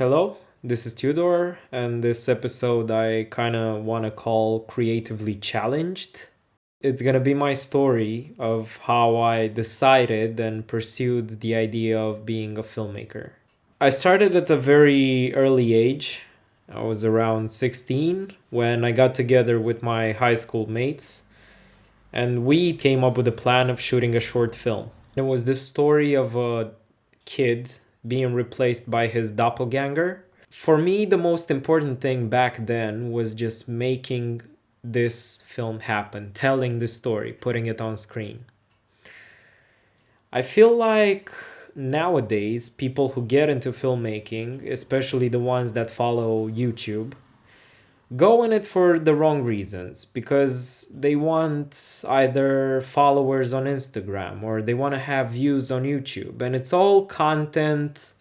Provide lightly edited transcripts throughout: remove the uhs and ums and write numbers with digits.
Hello, this is Theodore, and this episode I kind of want to call Creatively Challenged. It's going to be my story of how I decided and pursued the idea of being a filmmaker. I started at a very early age. I was around 16 when I got together with my high school mates, and we came up with a plan of shooting a short film. It was this story of a kid being replaced by his doppelganger. For me, the most important thing back then was just making this film happen, telling the story, putting it on screen. I feel like nowadays, people who get into filmmaking, especially the ones that follow YouTube, go in it for the wrong reasons because they want either followers on Instagram or they want to have views on YouTube, and it's all content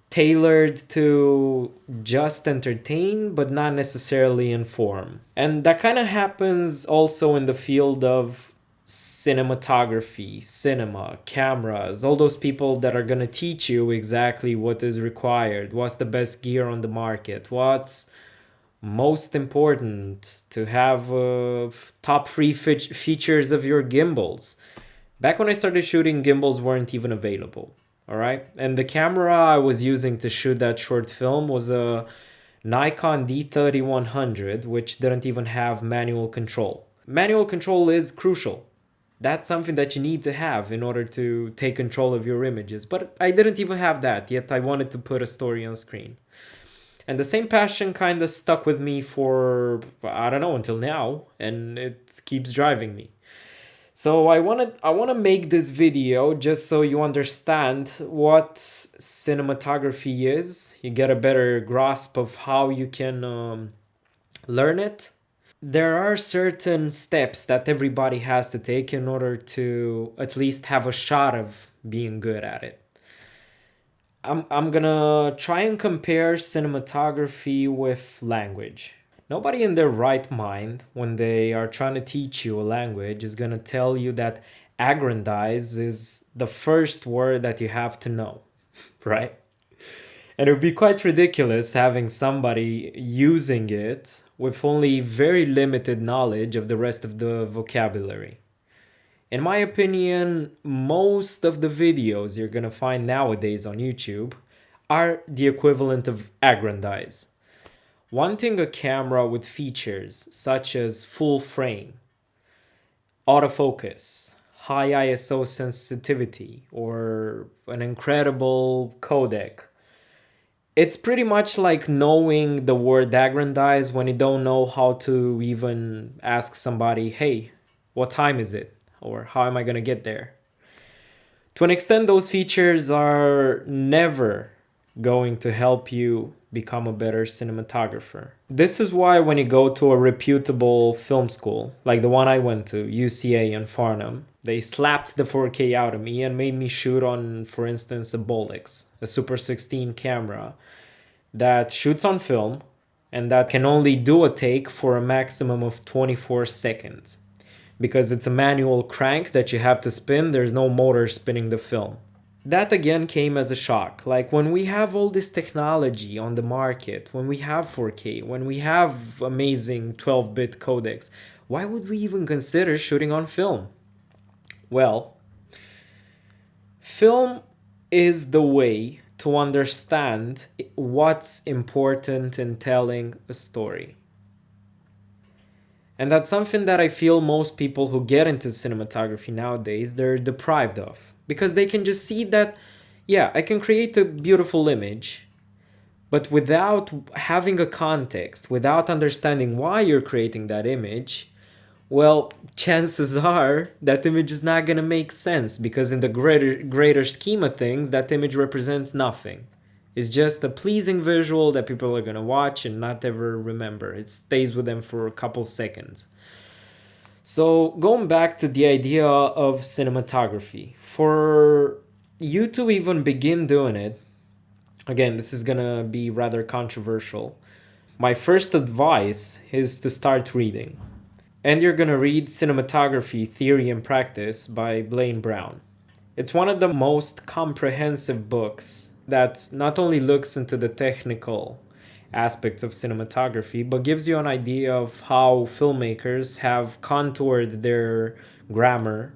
tailored to just entertain but not necessarily inform. And that kind of happens also in the field of cinematography, cinema, cameras, all those people that are going to teach you exactly what is required, what's the best gear on the market, what's most important to have top three features of your gimbals. Back when I started shooting, gimbals weren't even available. All right. And the camera I was using to shoot that short film was a Nikon D3100, which didn't even have manual control. Manual control is crucial. That's something that you need to have in order to take control of your images. But I didn't even have that, yet I wanted to put a story on screen. And the same passion kind of stuck with me for, I don't know, until now, and it keeps driving me. So I want to make this video just so you understand what cinematography is. You get a better grasp of how you can learn it. There are certain steps that everybody has to take in order to at least have a shot of being good at it. I'm gonna try and compare cinematography with language. Nobody in their right mind, when they are trying to teach you a language, is gonna tell you that aggrandize is the first word that you have to know, right? And it would be quite ridiculous having somebody using it with only very limited knowledge of the rest of the vocabulary. In my opinion, most of the videos you're gonna find nowadays on YouTube are the equivalent of aggrandize. Wanting a camera with features such as full frame, autofocus, high ISO sensitivity, or an incredible codec. It's pretty much like knowing the word aggrandize when you don't know how to even ask somebody, hey, what time is it? Or how am I going to get there? To an extent, those features are never going to help you become a better cinematographer. This is why when you go to a reputable film school, like the one I went to, UCA in Farnham, they slapped the 4K out of me and made me shoot on, for instance, a Bolex, a Super 16 camera that shoots on film and that can only do a take for a maximum of 24 seconds. Because it's a manual crank that you have to spin, there's no motor spinning the film. That again came as a shock. Like when we have all this technology on the market, when we have 4K, when we have amazing 12-bit codecs, why would we even consider shooting on film? Well, film is the way to understand what's important in telling a story. And that's something that I feel most people who get into cinematography nowadays, they're deprived of. Because they can just see that, yeah, I can create a beautiful image, but without having a context, without understanding why you're creating that image, well, chances are that image is not going to make sense because in the greater scheme of things, that image represents nothing. It's just a pleasing visual that people are going to watch and not ever remember. It stays with them for a couple seconds. So going back to the idea of cinematography, for you to even begin doing it, again, this is going to be rather controversial. My first advice is to start reading. And you're going to read Cinematography, Theory and Practice by Blaine Brown. It's one of the most comprehensive books that not only looks into the technical aspects of cinematography, but gives you an idea of how filmmakers have contoured their grammar,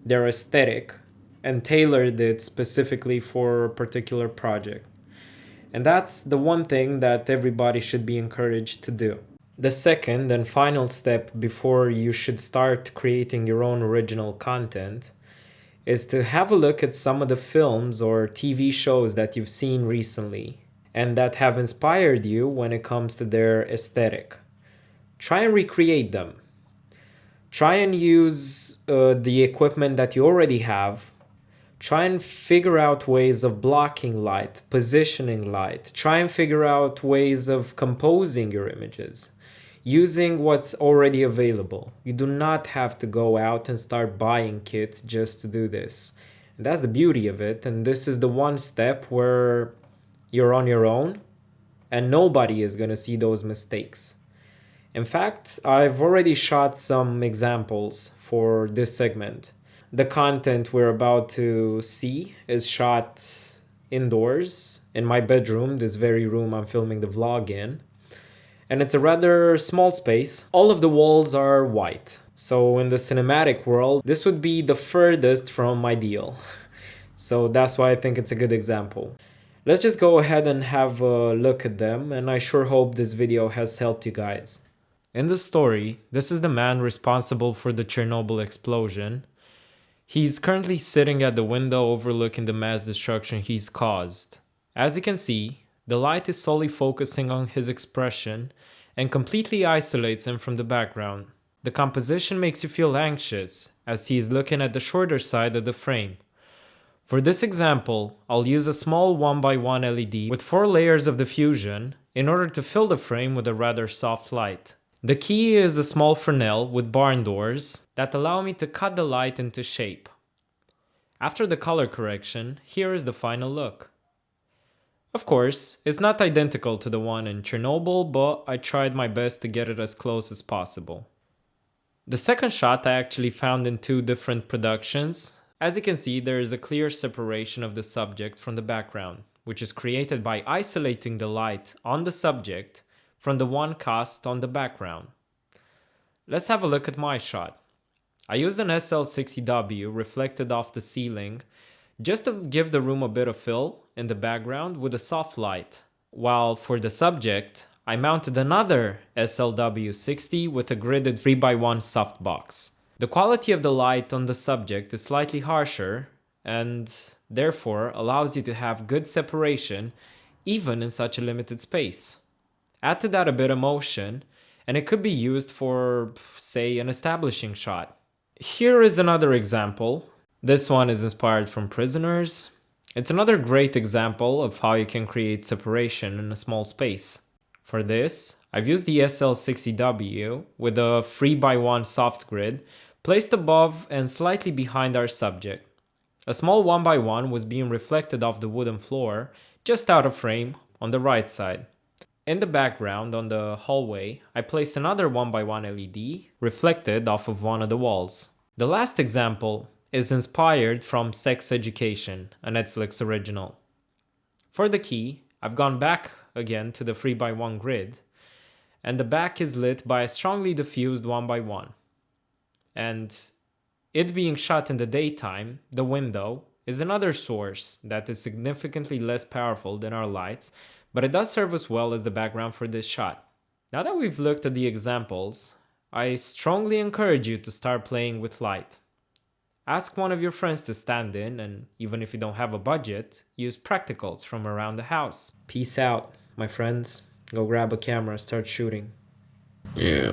their aesthetic, and tailored it specifically for a particular project. And that's the one thing that everybody should be encouraged to do. The second and final step before you should start creating your own original content is to have a look at some of the films or TV shows that you've seen recently and that have inspired you when it comes to their aesthetic. Try and recreate them. Try and use the equipment that you already have. Try and figure out ways of blocking light, positioning light. Try and figure out ways of composing your images using what's already available. You do not have to go out and start buying kits just to do this. And that's the beauty of it. And this is the one step where you're on your own and nobody is going to see those mistakes. In fact, I've already shot some examples for this segment. The content we're about to see is shot indoors in my bedroom, this very room I'm filming the vlog in. And it's a rather small space. All of the walls are white. So in the cinematic world, this would be the furthest from ideal. So that's why I think it's a good example. Let's just go ahead and have a look at them, and I sure hope this video has helped you guys. In the story, this is the man responsible for the Chernobyl explosion. He's currently sitting at the window overlooking the mass destruction he's caused. As you can see, the light is solely focusing on his expression and completely isolates him from the background. The composition makes you feel anxious as he is looking at the shorter side of the frame. For this example, I'll use a small 1x1 LED with 4 layers of diffusion in order to fill the frame with a rather soft light. The key is a small Fresnel with barn doors that allow me to cut the light into shape. After the color correction, here is the final look. Of course, it's not identical to the one in Chernobyl, but I tried my best to get it as close as possible. The second shot I actually found in 2 different productions. As you can see, there is a clear separation of the subject from the background, which is created by isolating the light on the subject from the one cast on the background. Let's have a look at my shot. I used an SL60W reflected off the ceiling just to give the room a bit of fill in the background with a soft light. While for the subject, I mounted another SLW60 with a gridded 3x1 softbox. The quality of the light on the subject is slightly harsher and therefore allows you to have good separation even in such a limited space. Add to that a bit of motion and it could be used for, say, an establishing shot. Here is another example. This one is inspired from Prisoners. It's another great example of how you can create separation in a small space. For this, I've used the SL60W with a 3x1 soft grid placed above and slightly behind our subject. A small 1x1 was being reflected off the wooden floor just out of frame on the right side. In the background on the hallway, I placed another 1x1 LED reflected off of one of the walls. The last example is inspired from Sex Education, a Netflix original. For the key, I've gone back again to the 3x1 grid, and the back is lit by a strongly diffused 1x1. And it being shot in the daytime, the window is another source that is significantly less powerful than our lights, but it does serve us well as the background for this shot. Now that we've looked at the examples, I strongly encourage you to start playing with light. Ask one of your friends to stand in, and even if you don't have a budget, use practicals from around the house. Peace out, my friends. Go grab a camera, start shooting. Yeah.